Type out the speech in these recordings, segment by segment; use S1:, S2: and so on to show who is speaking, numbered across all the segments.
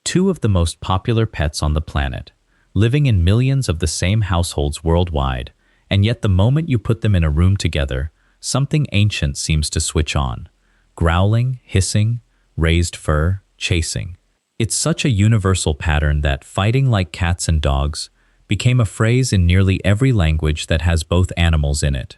S1: two of the most popular pets on the planet, living in millions of the same households worldwide, and yet the moment you put them in a room together, something ancient seems to switch on. Growling, hissing, raised fur, chasing. It's such a universal pattern that fighting like cats and dogs became a phrase in nearly every language that has both animals in it.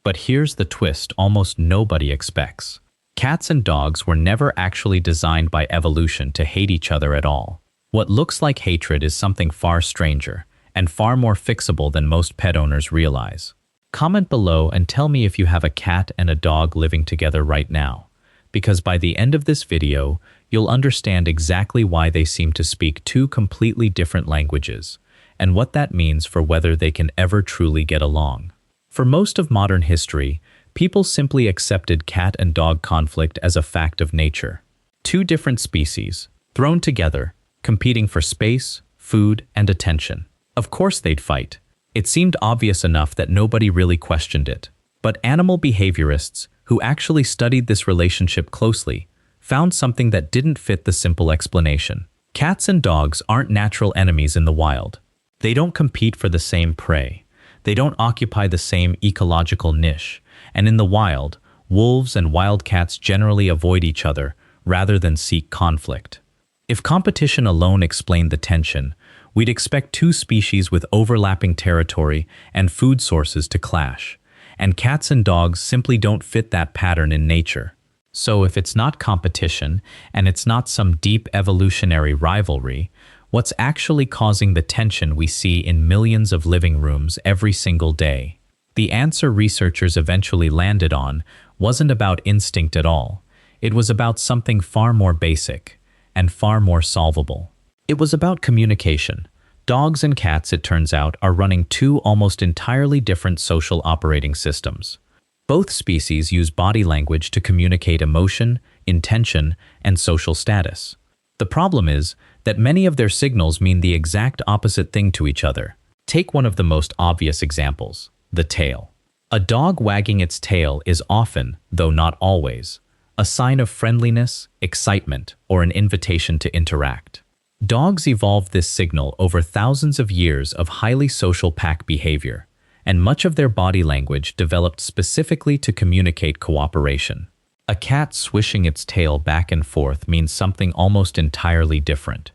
S1: But here's the twist almost nobody expects. Cats and dogs were never actually designed by evolution to hate each other at all. What looks like hatred is something far stranger and far more fixable than most pet owners realize. Comment below and tell me if you have a cat and a dog living together right now, because by the end of this video, you'll understand exactly why they seem to speak two completely different languages, and what that means for whether they can ever truly get along. For most of modern history, people simply accepted cat and dog conflict as a fact of nature. Two different species, thrown together, competing for space, food, and attention. Of course they'd fight. It seemed obvious enough that nobody really questioned it. But animal behaviorists, who actually studied this relationship closely, found something that didn't fit the simple explanation. Cats and dogs aren't natural enemies in the wild. They don't compete for the same prey. They don't occupy the same ecological niche. And in the wild, wolves and wildcats generally avoid each other rather than seek conflict. If competition alone explained the tension, we'd expect two species with overlapping territory and food sources to clash. And cats and dogs simply don't fit that pattern in nature. So if it's not competition, and it's not some deep evolutionary rivalry, what's actually causing the tension we see in millions of living rooms every single day? The answer researchers eventually landed on wasn't about instinct at all. It was about something far more basic and far more solvable. It was about communication. Dogs and cats, it turns out, are running two almost entirely different social operating systems. Both species use body language to communicate emotion, intention, and social status. The problem is that many of their signals mean the exact opposite thing to each other. Take one of the most obvious examples, the tail. A dog wagging its tail is often, though not always, a sign of friendliness, excitement, or an invitation to interact. Dogs evolved this signal over thousands of years of highly social pack behavior, and much of their body language developed specifically to communicate cooperation. A cat swishing its tail back and forth means something almost entirely different.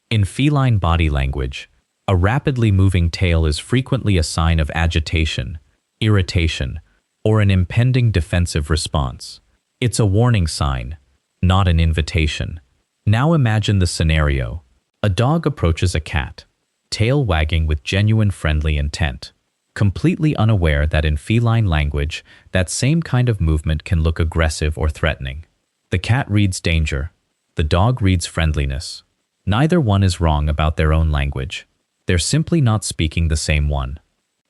S1: In feline body language, a rapidly moving tail is frequently a sign of agitation, irritation, or an impending defensive response. It's a warning sign, not an invitation. Now imagine the scenario. A dog approaches a cat, tail wagging with genuine friendly intent, completely unaware that in feline language, that same kind of movement can look aggressive or threatening. The cat reads danger. The dog reads friendliness. Neither one is wrong about their own language. They're simply not speaking the same one.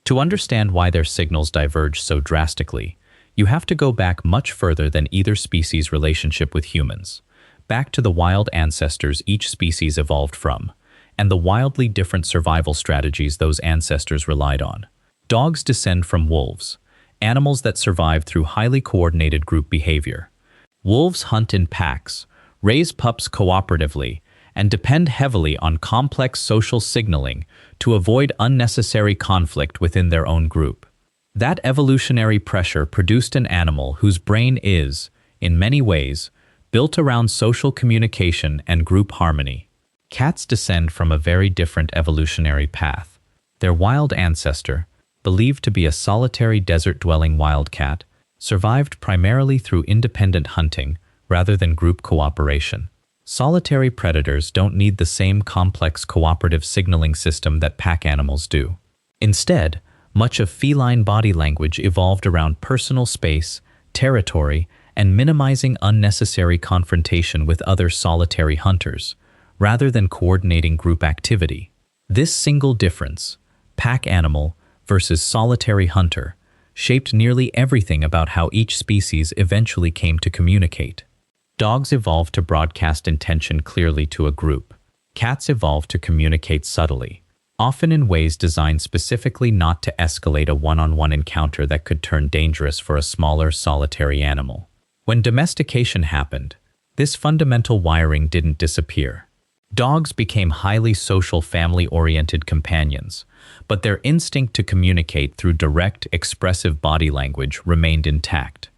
S1: To understand why their signals diverge so drastically, you have to go back much further than either species' relationship with humans, back to the wild ancestors each species evolved from, and the wildly different survival strategies those ancestors relied on. Dogs descend from wolves, animals that survive through highly coordinated group behavior. Wolves hunt in packs, raise pups cooperatively, and depend heavily on complex social signaling to avoid unnecessary conflict within their own group. That evolutionary pressure produced an animal whose brain is, in many ways, built around social communication and group harmony. Cats descend from a very different evolutionary path. Their wild ancestor, believed to be a solitary desert-dwelling wildcat, survived primarily through independent hunting rather than group cooperation. Solitary predators don't need the same complex cooperative signaling system that pack animals do. Instead, much of feline body language evolved around personal space, territory, and minimizing unnecessary confrontation with other solitary hunters, rather than coordinating group activity. This single difference, pack animal versus solitary hunter, shaped nearly everything about how each species eventually came to communicate. Dogs evolved to broadcast intention clearly to a group. Cats evolved to communicate subtly, often in ways designed specifically not to escalate a one-on-one encounter that could turn dangerous for a smaller, solitary animal. When domestication happened, this fundamental wiring didn't disappear. Dogs became highly social, family-oriented companions, but their instinct to communicate through direct, expressive body language remained intact.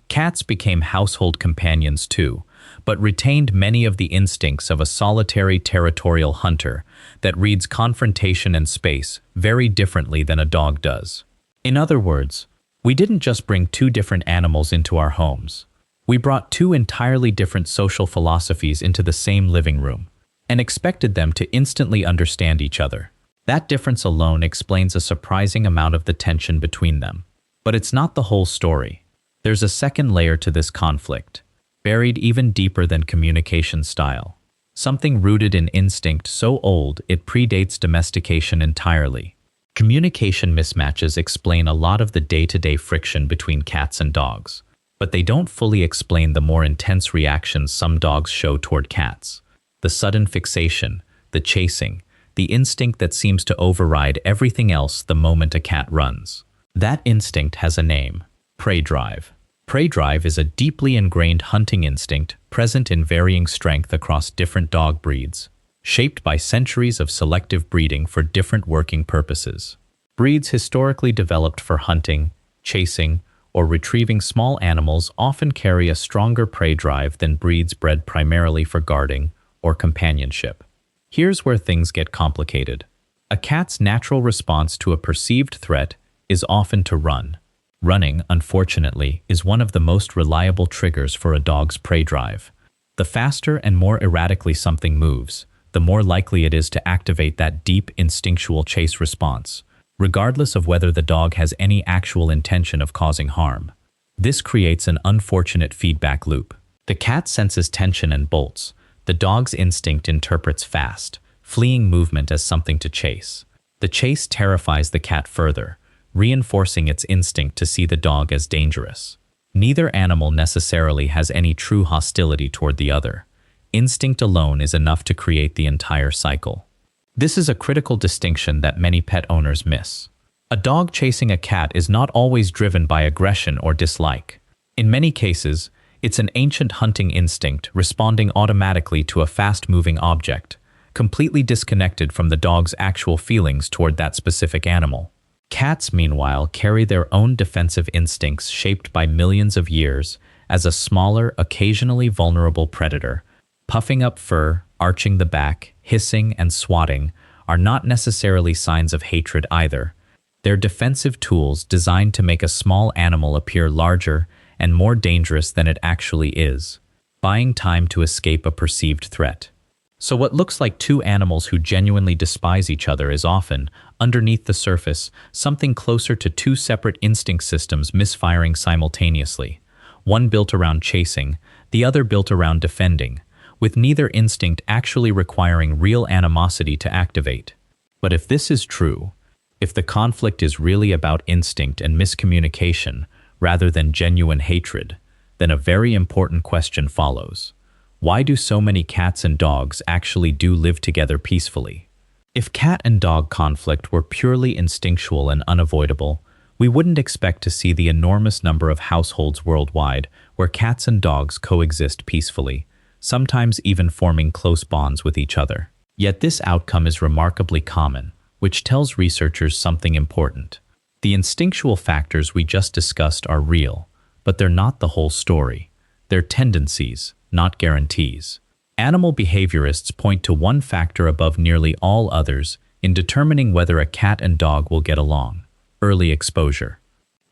S1: Cats became household companions too, but retained many of the instincts of a solitary territorial hunter that reads confrontation and space very differently than a dog does. In other words, we didn't just bring two different animals into our homes. We brought two entirely different social philosophies into the same living room and expected them to instantly understand each other. That difference alone explains a surprising amount of the tension between them. But it's not the whole story. There's a second layer to this conflict, buried even deeper than communication style. Something rooted in instinct so old it predates domestication entirely. Communication mismatches explain a lot of the day-to-day friction between cats and dogs, but they don't fully explain the more intense reactions some dogs show toward cats. The sudden fixation, the chasing, the instinct that seems to override everything else the moment a cat runs. That instinct has a name: prey drive. Prey drive is a deeply ingrained hunting instinct present in varying strength across different dog breeds, shaped by centuries of selective breeding for different working purposes. Breeds historically developed for hunting, chasing, or retrieving small animals often carry a stronger prey drive than breeds bred primarily for guarding or companionship. Here's where things get complicated. A cat's natural response to a perceived threat is often to run. Running, unfortunately, is one of the most reliable triggers for a dog's prey drive. The faster and more erratically something moves, the more likely it is to activate that deep instinctual chase response, regardless of whether the dog has any actual intention of causing harm. This creates an unfortunate feedback loop. The cat senses tension and bolts. The dog's instinct interprets fast, fleeing movement as something to chase. The chase terrifies the cat further, reinforcing its instinct to see the dog as dangerous. Neither animal necessarily has any true hostility toward the other. Instinct alone is enough to create the entire cycle. This is a critical distinction that many pet owners miss. A dog chasing a cat is not always driven by aggression or dislike. In many cases, it's an ancient hunting instinct responding automatically to a fast-moving object, completely disconnected from the dog's actual feelings toward that specific animal. Cats, meanwhile, carry their own defensive instincts shaped by millions of years as a smaller, occasionally vulnerable predator. Puffing up fur, arching the back, hissing, and swatting are not necessarily signs of hatred either. They're defensive tools designed to make a small animal appear larger and more dangerous than it actually is, buying time to escape a perceived threat. So what looks like two animals who genuinely despise each other is often, underneath the surface, something closer to two separate instinct systems misfiring simultaneously, one built around chasing, the other built around defending, with neither instinct actually requiring real animosity to activate. But if this is true, if the conflict is really about instinct and miscommunication rather than genuine hatred, then a very important question follows. Why do so many cats and dogs actually do live together peacefully? If cat and dog conflict were purely instinctual and unavoidable, we wouldn't expect to see the enormous number of households worldwide where cats and dogs coexist peacefully, sometimes even forming close bonds with each other. Yet this outcome is remarkably common, which tells researchers something important. The instinctual factors we just discussed are real, but they're not the whole story. They're tendencies, not guarantees. Animal behaviorists point to one factor above nearly all others in determining whether a cat and dog will get along: early exposure.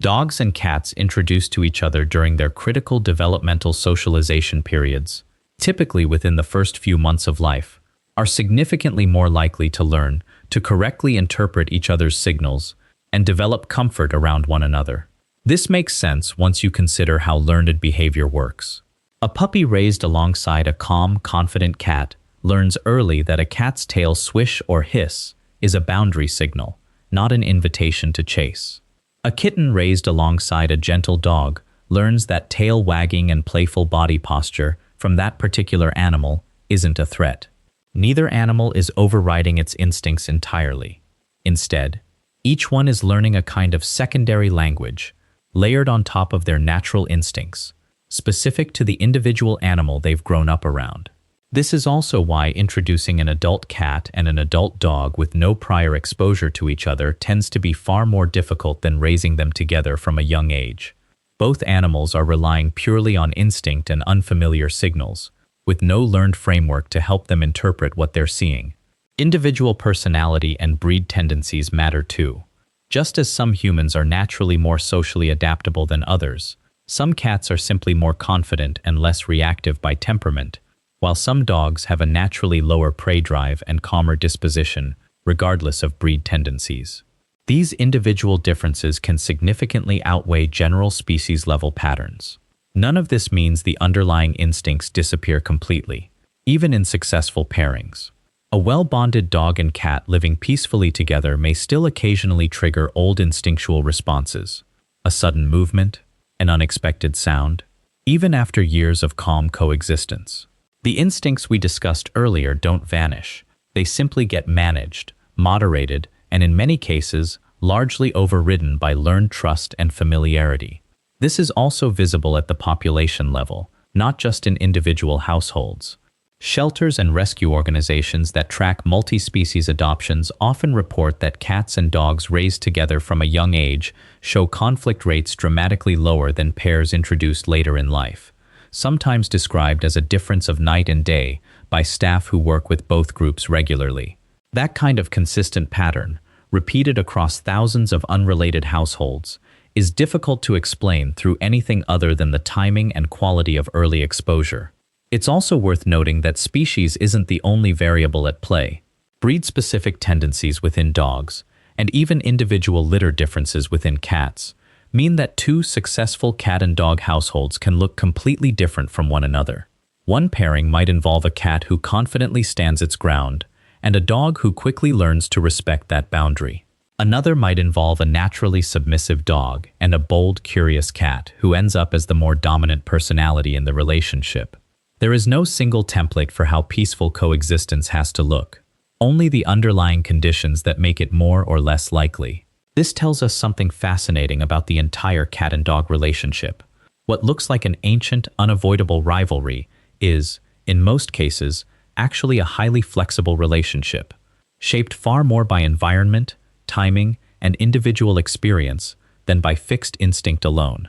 S1: Dogs and cats introduced to each other during their critical developmental socialization periods, typically within the first few months of life, are significantly more likely to learn to correctly interpret each other's signals and develop comfort around one another. This makes sense once you consider how learned behavior works. A puppy raised alongside a calm, confident cat learns early that a cat's tail swish or hiss is a boundary signal, not an invitation to chase. A kitten raised alongside a gentle dog learns that tail wagging and playful body posture from that particular animal isn't a threat. Neither animal is overriding its instincts entirely. Instead, each one is learning a kind of secondary language, layered on top of their natural instincts, specific to the individual animal they've grown up around. This is also why introducing an adult cat and an adult dog with no prior exposure to each other tends to be far more difficult than raising them together from a young age. Both animals are relying purely on instinct and unfamiliar signals, with no learned framework to help them interpret what they're seeing. Individual personality and breed tendencies matter too. Just as some humans are naturally more socially adaptable than others, some cats are simply more confident and less reactive by temperament, while some dogs have a naturally lower prey drive and calmer disposition, regardless of breed tendencies. These individual differences can significantly outweigh general species-level patterns. None of this means the underlying instincts disappear completely, even in successful pairings. A well-bonded dog and cat living peacefully together may still occasionally trigger old instinctual responses, a sudden movement, an unexpected sound, even after years of calm coexistence. The instincts we discussed earlier don't vanish. They simply get managed, moderated, and in many cases, largely overridden by learned trust and familiarity. This is also visible at the population level, not just in individual households. Shelters and rescue organizations that track multi-species adoptions often report that cats and dogs raised together from a young age show conflict rates dramatically lower than pairs introduced later in life, sometimes described as a difference of night and day by staff who work with both groups regularly. That kind of consistent pattern, repeated across thousands of unrelated households, is difficult to explain through anything other than the timing and quality of early exposure. It's also worth noting that species isn't the only variable at play. Breed-specific tendencies within dogs, and even individual litter differences within cats, mean that two successful cat and dog households can look completely different from one another. One pairing might involve a cat who confidently stands its ground, and a dog who quickly learns to respect that boundary. Another might involve a naturally submissive dog and a bold, curious cat who ends up as the more dominant personality in the relationship. There is no single template for how peaceful coexistence has to look, only the underlying conditions that make it more or less likely. This tells us something fascinating about the entire cat and dog relationship. What looks like an ancient, unavoidable rivalry is, in most cases, actually a highly flexible relationship, shaped far more by environment, timing, and individual experience than by fixed instinct alone.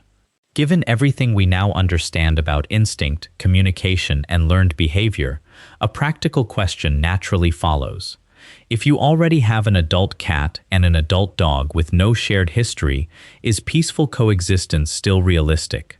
S1: Given everything we now understand about instinct, communication, and learned behavior, a practical question naturally follows. If you already have an adult cat and an adult dog with no shared history, is peaceful coexistence still realistic?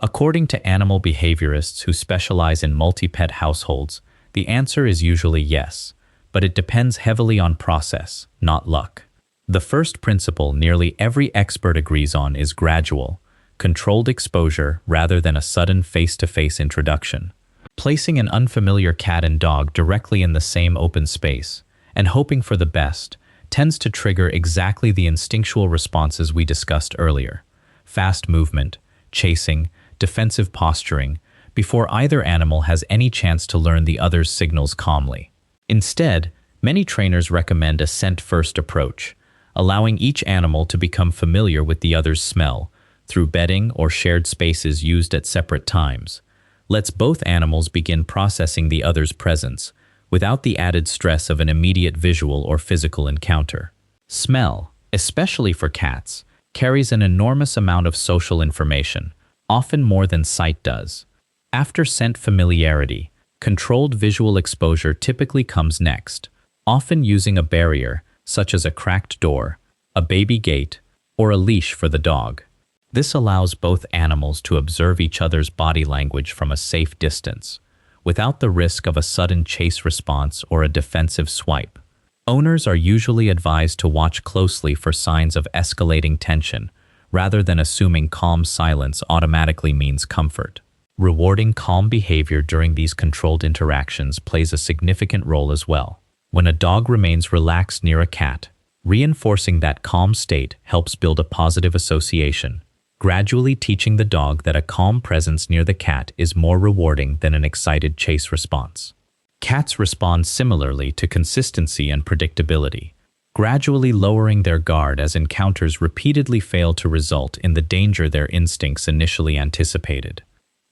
S1: According to animal behaviorists who specialize in multi-pet households, the answer is usually yes, but it depends heavily on process, not luck. The first principle nearly every expert agrees on is gradual, controlled exposure rather than a sudden face-to-face introduction. Placing an unfamiliar cat and dog directly in the same open space and hoping for the best tends to trigger exactly the instinctual responses we discussed earlier: fast movement, chasing, defensive posturing, before either animal has any chance to learn the other's signals calmly. Instead, many trainers recommend a scent-first approach, allowing each animal to become familiar with the other's smell through bedding or shared spaces used at separate times. Lets both animals begin processing the other's presence without the added stress of an immediate visual or physical encounter. Smell, especially for cats, carries an enormous amount of social information, often more than sight does. After scent familiarity, controlled visual exposure typically comes next, often using a barrier such as a cracked door, a baby gate, or a leash for the dog. This allows both animals to observe each other's body language from a safe distance, without the risk of a sudden chase response or a defensive swipe. Owners are usually advised to watch closely for signs of escalating tension, rather than assuming calm silence automatically means comfort. Rewarding calm behavior during these controlled interactions plays a significant role as well. When a dog remains relaxed near a cat, reinforcing that calm state helps build a positive association, gradually teaching the dog that a calm presence near the cat is more rewarding than an excited chase response. Cats respond similarly to consistency and predictability, gradually lowering their guard as encounters repeatedly fail to result in the danger their instincts initially anticipated.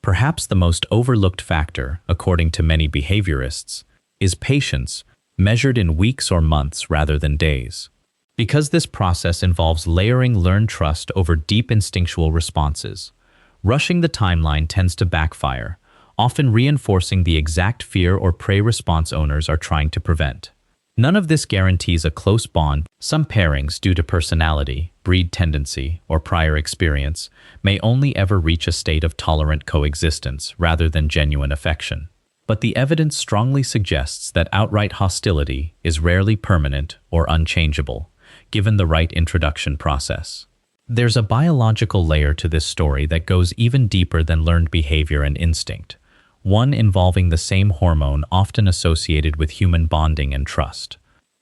S1: Perhaps the most overlooked factor, according to many behaviorists, is patience, measured in weeks or months rather than days. Because this process involves layering learned trust over deep instinctual responses, rushing the timeline tends to backfire, often reinforcing the exact fear or prey response owners are trying to prevent. None of this guarantees a close bond. Some pairings, due to personality, breed tendency, or prior experience, may only ever reach a state of tolerant coexistence rather than genuine affection. But the evidence strongly suggests that outright hostility is rarely permanent or unchangeable, given the right introduction process. There's a biological layer to this story that goes even deeper than learned behavior and instinct, one involving the same hormone often associated with human bonding and trust.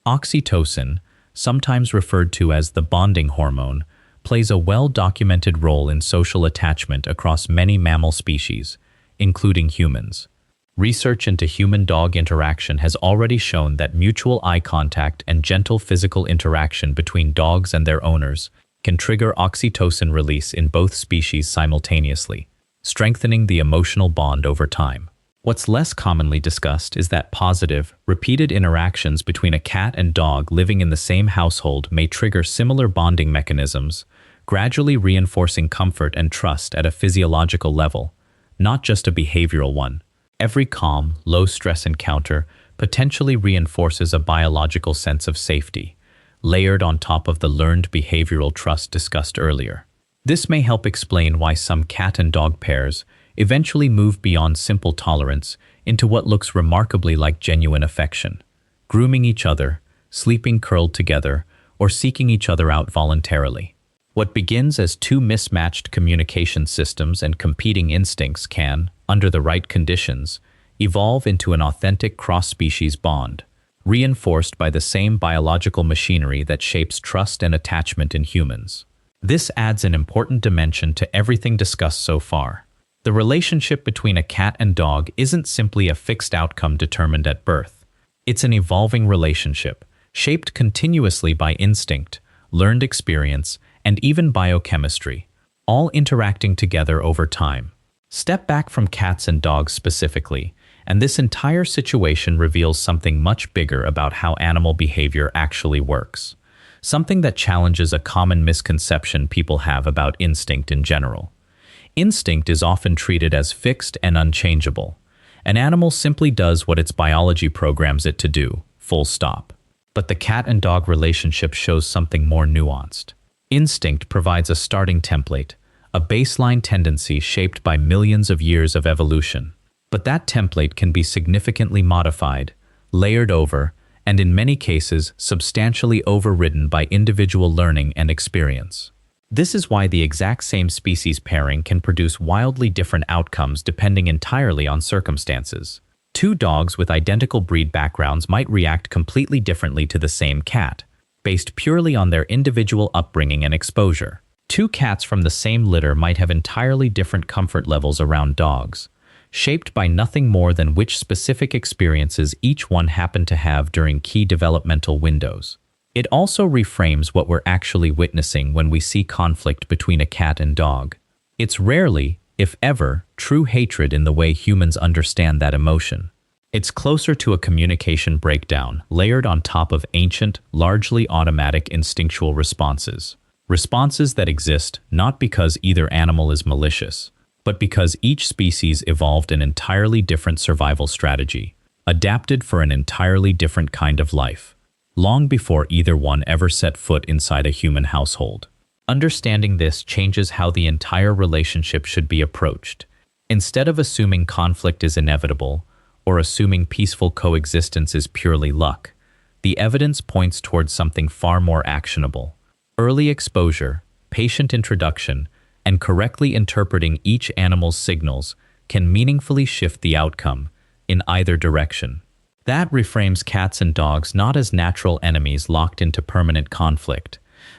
S1: Oxytocin, sometimes referred to as the bonding hormone, plays a well-documented role in social attachment across many mammal species, including humans. Research into human-dog interaction has already shown that mutual eye contact and gentle physical interaction between dogs and their owners can trigger oxytocin release in both species simultaneously, strengthening the emotional bond over time. What's less commonly discussed is that positive, repeated interactions between a cat and dog living in the same household may trigger similar bonding mechanisms, gradually reinforcing comfort and trust at a physiological level, not just a behavioral one. Every calm, low-stress encounter potentially reinforces a biological sense of safety, layered on top of the learned behavioral trust discussed earlier. This may help explain why some cat and dog pairs eventually move beyond simple tolerance into what looks remarkably like genuine affection, grooming each other, sleeping curled together, or seeking each other out voluntarily. What begins as two mismatched communication systems and competing instincts can, under the right conditions, evolve into an authentic cross-species bond, reinforced by the same biological machinery that shapes trust and attachment in humans. This adds an important dimension to everything discussed so far. The relationship between a cat and dog isn't simply a fixed outcome determined at birth. It's an evolving relationship, shaped continuously by instinct, learned experience, and even biochemistry, all interacting together over time. Step back from cats and dogs specifically, and this entire situation reveals something much bigger about how animal behavior actually works. Something that challenges a common misconception people have about instinct in general. Instinct is often treated as fixed and unchangeable. An animal simply does what its biology programs it to do, full stop. But the cat and dog relationship shows something more nuanced. Instinct provides a starting template, a baseline tendency shaped by millions of years of evolution. But that template can be significantly modified, layered over, and in many cases substantially overridden by individual learning and experience. This is why the exact same species pairing can produce wildly different outcomes depending entirely on circumstances. Two dogs with identical breed backgrounds might react completely differently to the same cat, based purely on their individual upbringing and exposure. Two cats from the same litter might have entirely different comfort levels around dogs, shaped by nothing more than which specific experiences each one happened to have during key developmental windows. It also reframes what we're actually witnessing when we see conflict between a cat and dog. It's rarely, if ever, true hatred in the way humans understand that emotion. It's closer to a communication breakdown layered on top of ancient, largely automatic instinctual responses. Responses that exist not because either animal is malicious, but because each species evolved an entirely different survival strategy, adapted for an entirely different kind of life, long before either one ever set foot inside a human household. Understanding this changes how the entire relationship should be approached. Instead of assuming conflict is inevitable, or assuming peaceful coexistence is purely luck, the evidence points towards something far more actionable. Early exposure, patient introduction, and correctly interpreting each animal's signals can meaningfully shift the outcome in either direction. That reframes cats and dogs not as natural enemies locked into permanent conflict,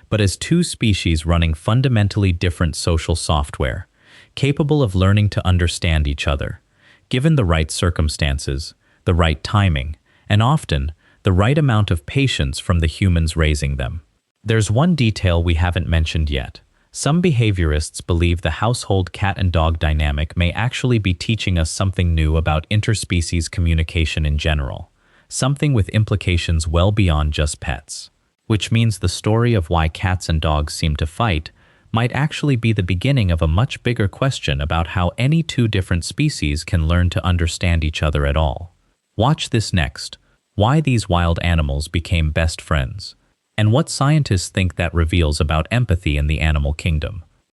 S1: but as two species running fundamentally different social software, capable of learning to understand each other, given the right circumstances, the right timing, and often the right amount of patience from the humans raising them. There's one detail we haven't mentioned yet, Some behaviorists believe the household cat and dog dynamic may actually be teaching us something new about interspecies communication in general, something with implications well beyond just pets. Which means the story of why cats and dogs seem to fight might actually be the beginning of a much bigger question about how any two different species can learn to understand each other at all. Watch this next: why these wild animals became best friends, and what scientists think that reveals about empathy in the animal kingdom.